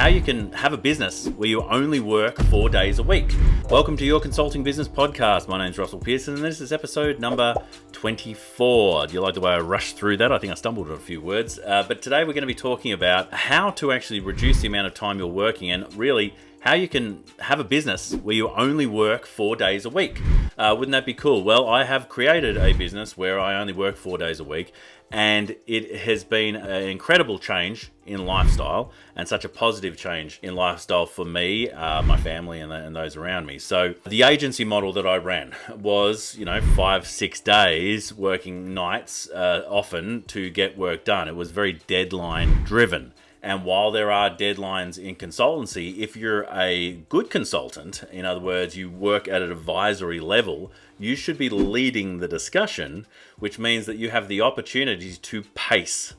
you can have a business where you only work 4 days a week. Welcome to your Consulting Business Podcast. My name's Russell Pearson and this is episode number 24. Do you like the way I rushed through that? I think I stumbled on a few words. But today we're going to be talking about how to actually reduce the amount of time you're working and really how you can have a business where you only work 4 days a week. Wouldn't that be cool? Well, I have created a business where I only work 4 days a week, and it has been an incredible change in lifestyle and such a positive change in lifestyle for me, my family, and those around me. So the agency model that I ran was, 5-6 days working nights often to get work done. It was very deadline driven. And while there are deadlines in consultancy, if you're a good consultant, in other words, you work at an advisory level, you should be leading the discussion, which means that you have the opportunity to pace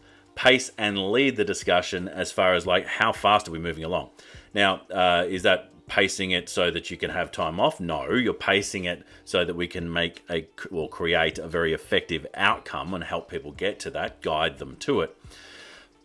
and lead the discussion as far as like how fast are we moving along. Now, is that pacing it so that you can have time off? No, you're pacing it so that we can create a very effective outcome and help people get to that, guide them to it.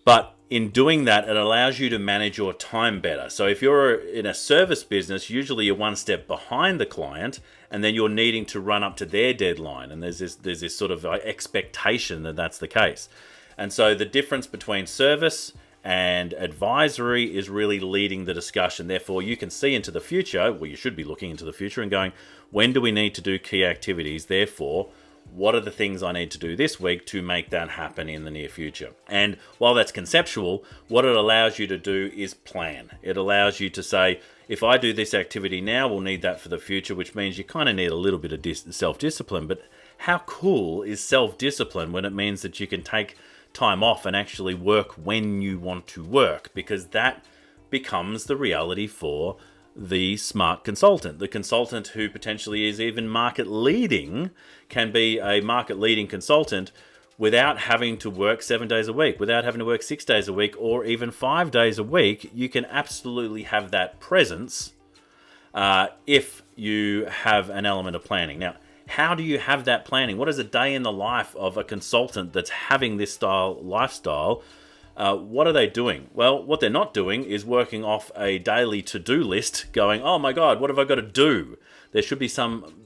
But in doing that, it allows you to manage your time better. So if you're in a service business, usually you're one step behind the client, and then you're needing to run up to their deadline. And there's this sort of expectation that that's the case. And so the difference between service and advisory is really leading the discussion. Therefore, you can see into the future, well, you should be looking into the future and going, when do we need to do key activities? Therefore, what are the things I need to do this week to make that happen in the near future? And while that's conceptual, what it allows you to do is plan. It allows you to say, if I do this activity now, we'll need that for the future, which means you kind of need a little bit of self-discipline. But how cool is self-discipline when it means that you can take time off and actually work when you want to work? Because that becomes the reality for the smart consultant. The consultant who potentially is even market leading can be a market leading consultant without having to work 7 days a week, without having to work 6 days a week, or even 5 days a week. You can absolutely have that presence if you have an element of planning. Now, how do you have that planning? What is a day in the life of a consultant that's having this lifestyle? What are they doing? Well, what they're not doing is working off a daily to-do list going, oh my God, what have I got to do? There should be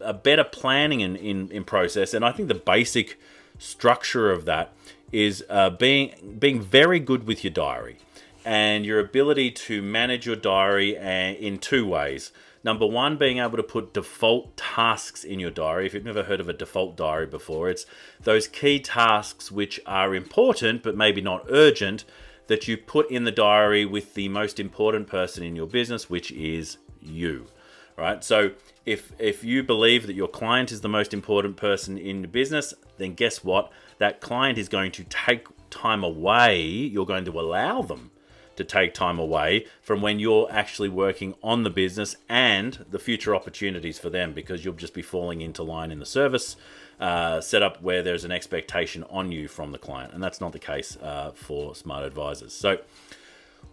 a better planning in process. And I think the basic structure of that is being very good with your diary and your ability to manage your diary in two ways. Number one, being able to put default tasks in your diary. If you've never heard of a default diary before, it's those key tasks which are important but maybe not urgent that you put in the diary with the most important person in your business, which is you, right? So if you believe that your client is the most important person in the business, then guess what? That client is going to take time away. You're going to allow them to take time away from when you're actually working on the business and the future opportunities for them, because you'll just be falling into line in the service setup where there's an expectation on you from the client. And that's not the case for smart advisors. So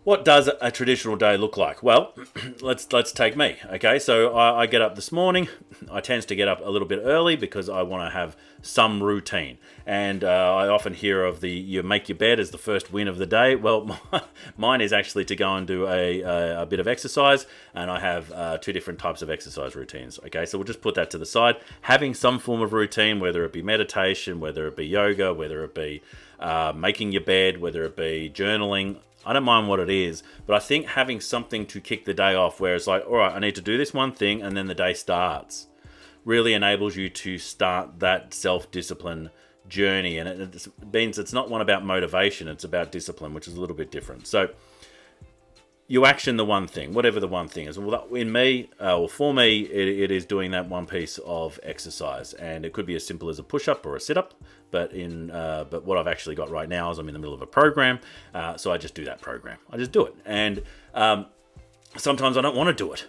what does a traditional day look like? Well, let's take me. Okay, so I get up this morning. I tend to get up a little bit early because I want to have some routine. And I often hear of you make your bed as the first win of the day. Well, mine is actually to go and do a bit of exercise, and I have two different types of exercise routines. Okay, so we'll just put that to the side. Having some form of routine, whether it be meditation, whether it be yoga, whether it be making your bed, whether it be journaling, I don't mind what it is, but I think having something to kick the day off where it's like, all right, I need to do this one thing and then the day starts, really enables you to start that self-discipline journey. And it means it's not one about motivation, it's about discipline, which is a little bit different. So you action the one thing, whatever the one thing is. Well, for me, it is doing that one piece of exercise, and it could be as simple as a push-up or a sit-up. But what I've actually got right now is I'm in the middle of a program, so I just do that program. I just do it, and sometimes I don't want to do it,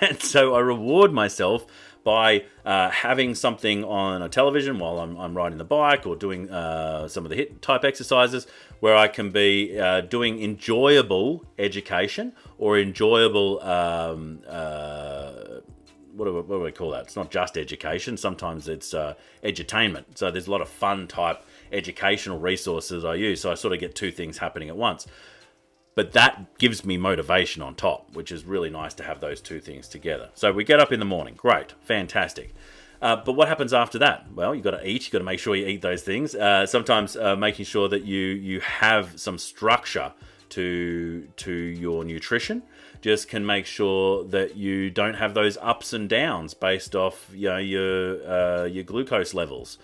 and so I reward myself by having something on a television while I'm riding the bike or doing some of the HIIT type exercises where I can be doing enjoyable education or enjoyable what do we call that? It's not just education. Sometimes it's edutainment. So there's a lot of fun type educational resources I use. So I sort of get two things happening at once. But that gives me motivation on top, which is really nice to have those two things together. So we get up in the morning. Great. Fantastic. But what happens after that? Well, you've got to eat. You've got to make sure you eat those things. Sometimes making sure that you have some structure to your nutrition just can make sure that you don't have those ups and downs based off your glucose levels.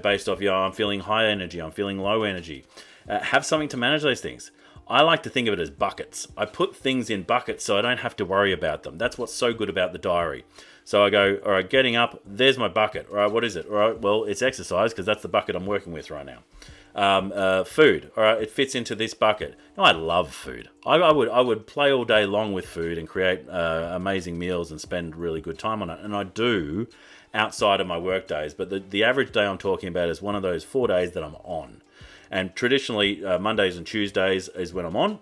Based off I'm feeling high energy, I'm feeling low energy. Have something to manage those things. I like to think of it as buckets. I put things in buckets so I don't have to worry about them. That's what's so good about the diary. So I go, all right, getting up, there's my bucket. All right, what is it? All right, well, it's exercise because that's the bucket I'm working with right now. Food, all right, it fits into this bucket. Now, I love food. I would play all day long with food and create amazing meals and spend really good time on it. And I do outside of my work days. But the average day I'm talking about is one of those 4 days that I'm on. And traditionally, Mondays and Tuesdays is when I'm on.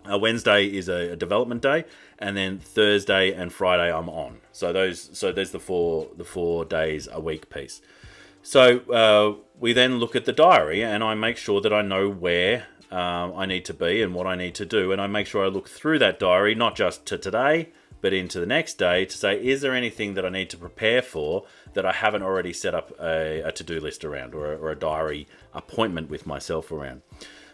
Wednesday is a development day, and then Thursday and Friday I'm on. So there's the 4 days a week piece. So we then look at the diary, and I make sure that I know where I need to be and what I need to do, and I make sure I look through that diary, not just to today, but into the next day to say, is there anything that I need to prepare for that I haven't already set up a to-do list around or a diary appointment with myself around?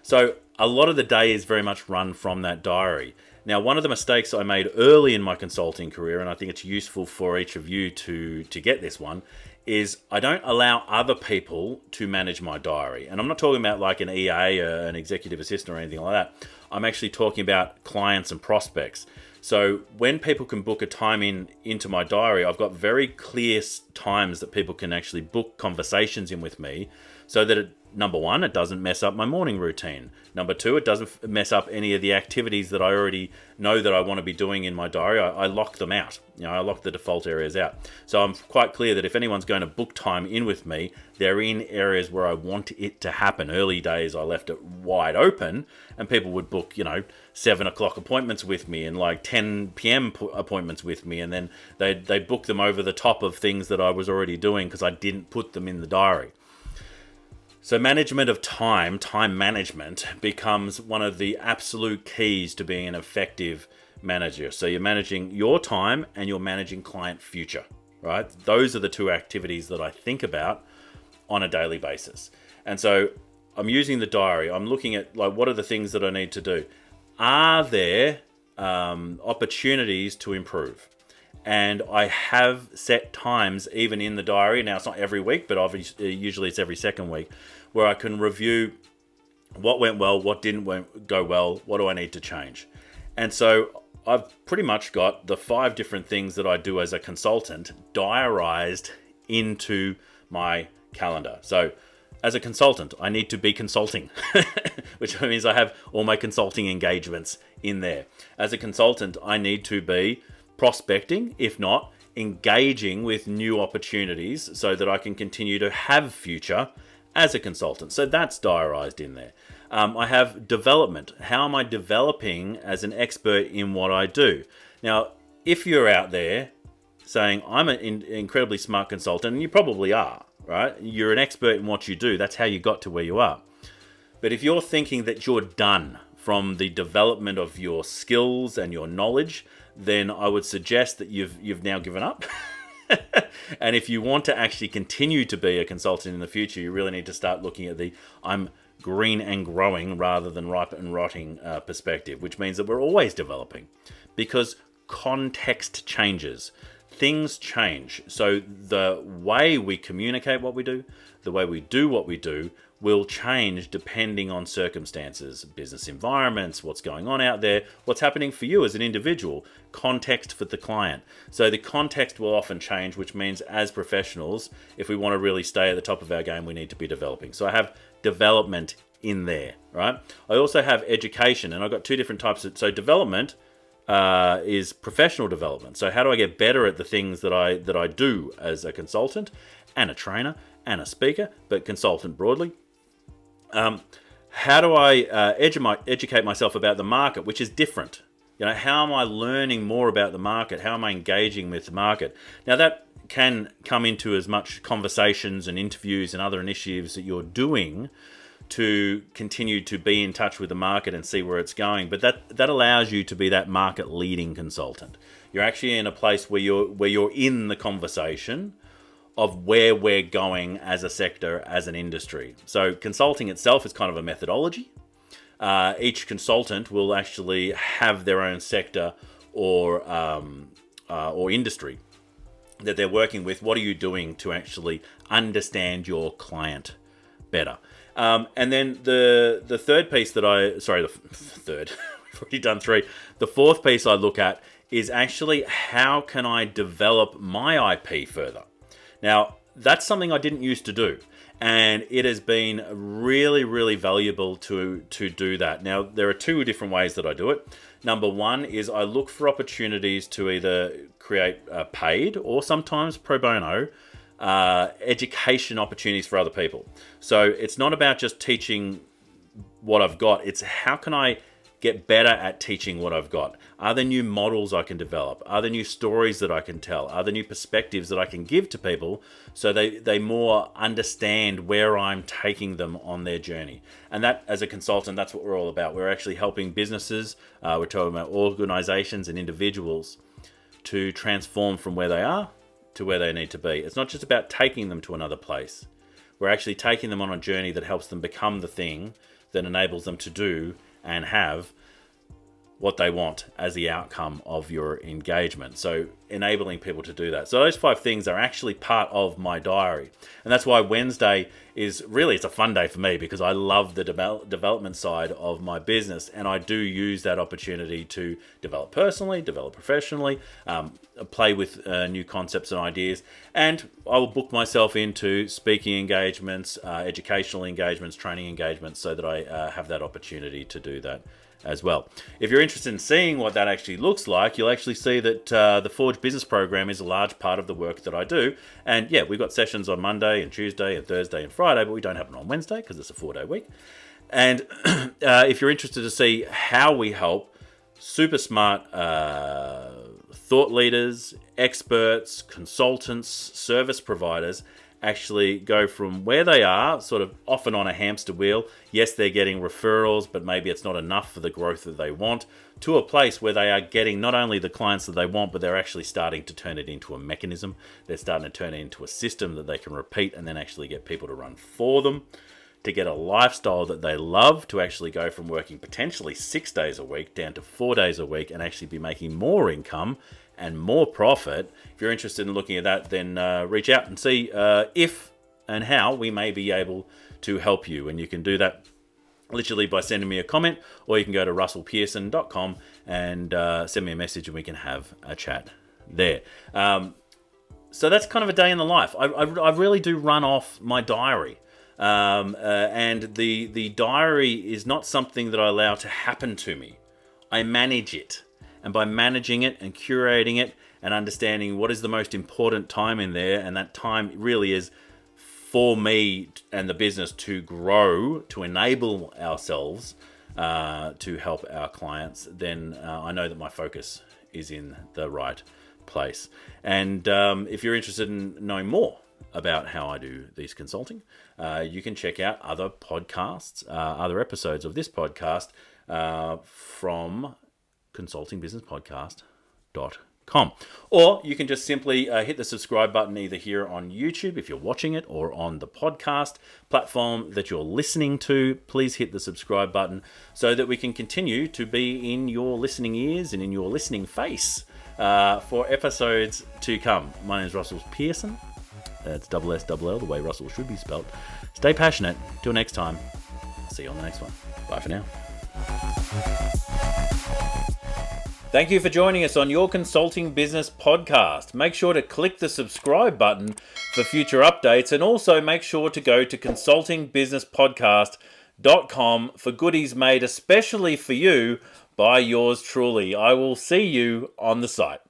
So a lot of the day is very much run from that diary. Now, one of the mistakes I made early in my consulting career, and I think it's useful for each of you to get this one, is I don't allow other people to manage my diary. And I'm not talking about like an EA, an executive assistant or anything like that. I'm actually talking about clients and prospects. So when people can book a time into my diary, I've got very clear times that people can actually book conversations in with me so that number one, it doesn't mess up my morning routine. Number two, it doesn't mess up any of the activities that I already know that I want to be doing in my diary. I lock them out. I lock the default areas out. So I'm quite clear that if anyone's going to book time in with me, they're in areas where I want it to happen. Early days, I left it wide open, and people would book, 7 o'clock appointments with me and like 10 p.m. appointments with me, and then they book them over the top of things that I was already doing because I didn't put them in the diary. So management of time management, becomes one of the absolute keys to being an effective manager. So you're managing your time and you're managing client future, right? Those are the two activities that I think about on a daily basis. And so I'm using the diary. I'm looking at like, what are the things that I need to do? Are there opportunities to improve? And I have set times even in the diary. Now, it's not every week, but obviously, usually it's every second week, where I can review what went well, what didn't go well, what do I need to change. And so I've pretty much got the 5 different things that I do as a consultant diarized into my calendar. So as a consultant, I need to be consulting, which means I have all my consulting engagements in there. As a consultant, I need to be prospecting, if not engaging with new opportunities so that I can continue to have future as a consultant. So that's diarized in there. I have development. How am I developing as an expert in what I do? Now, if you're out there saying, I'm an incredibly smart consultant, and you probably are, right? You're an expert in what you do. That's how you got to where you are. But if you're thinking that you're done from the development of your skills and your knowledge, then I would suggest that you've now given up. And if you want to actually continue to be a consultant in the future, you really need to start looking at the I'm green and growing rather than ripe and rotting perspective, which means that we're always developing because context changes. Things change. So the way we communicate what we do, the way we do what we do, will change depending on circumstances, business environments, what's going on out there, what's happening for you as an individual, context for the client. So the context will often change, which means as professionals, if we want to really stay at the top of our game, we need to be developing. So I have development in there, right? I also have education, and I've got 2 different types of, so development is professional development. So how do I get better at the things that I do as a consultant and a trainer and a speaker, but consultant broadly? How do I educate myself about the market, which is different? How am I learning more about the market? How am I engaging with the market? Now that can come into as much conversations and interviews and other initiatives that you're doing to continue to be in touch with the market and see where it's going. But that allows you to be that market leading consultant. You're actually in a place where you're in the conversation of where we're going as a sector, as an industry. So consulting itself is kind of a methodology. Each consultant will actually have their own sector or industry that they're working with. What are you doing to actually understand your client better? And then the third piece that the third, we've already done three. The fourth piece I look at is actually how can I develop my IP further? Now, that's something I didn't used to do. And it has been really, really valuable to do that. Now, there are two different ways that I do it. Number one is I look for opportunities to either create paid or sometimes pro bono education opportunities for other people. So it's not about just teaching what I've got. It's how can I get better at teaching what I've got? Are there new models I can develop? Are there new stories that I can tell? Are there new perspectives that I can give to people so they more understand where I'm taking them on their journey? And that, as a consultant, that's what we're all about. We're actually helping businesses, we're talking about organizations and individuals to transform from where they are to where they need to be. It's not just about taking them to another place. We're actually taking them on a journey that helps them become the thing that enables them to do and have what they want as the outcome of your engagement. So enabling people to do that. So those 5 things are actually part of my diary. And that's why Wednesday it's a fun day for me, because I love the development side of my business. And I do use that opportunity to develop personally, develop professionally, play with new concepts and ideas. And I will book myself into speaking engagements, educational engagements, training engagements, so that I have that opportunity to do that as well. If you're interested in seeing what that actually looks like, you'll actually see that the Forge Business Program is a large part of the work that I do. And yeah, we've got sessions on Monday and Tuesday and Thursday and Friday, but we don't have them on Wednesday because it's a 4-day week. And if you're interested to see how we help super smart thought leaders, experts, consultants, service providers actually go from where they are, sort of often on a hamster wheel. Yes, they're getting referrals, but maybe it's not enough for the growth that they want, to a place where they are getting not only the clients that they want, but they're actually starting to turn it into a mechanism. They're starting to turn it into a system that they can repeat and then actually get people to run for them, to get a lifestyle that they love, to actually go from working potentially 6 days a week down to 4 days a week and actually be making more income and more profit. If you're interested in looking at that, then reach out and see if and how we may be able to help you. And you can do that literally by sending me a comment, or you can go to russellpearson.com and send me a message and we can have a chat there. So that's kind of a day in the life. I really do run off my diary. And the diary is not something that I allow to happen to me. I manage it. And by managing it and curating it and understanding what is the most important time in there, and that time really is for me and the business to grow, to enable ourselves to help our clients, then I know that my focus is in the right place. And if you're interested in knowing more about how I do these consulting, you can check out other podcasts, other episodes of this podcast from consultingbusinesspodcast.com. Or you can just simply hit the subscribe button either here on YouTube if you're watching it, or on the podcast platform that you're listening to. Please hit the subscribe button so that we can continue to be in your listening ears and in your listening face for episodes to come. My name is Russell Pearson. That's SSL, the way Russell should be spelled. Stay passionate. Till next time. See you on the next one. Bye for now. Thank you for joining us on Your Consulting Business Podcast. Make sure to click the subscribe button for future updates, and also make sure to go to consultingbusinesspodcast.com for goodies made especially for you by yours truly. I will see you on the site.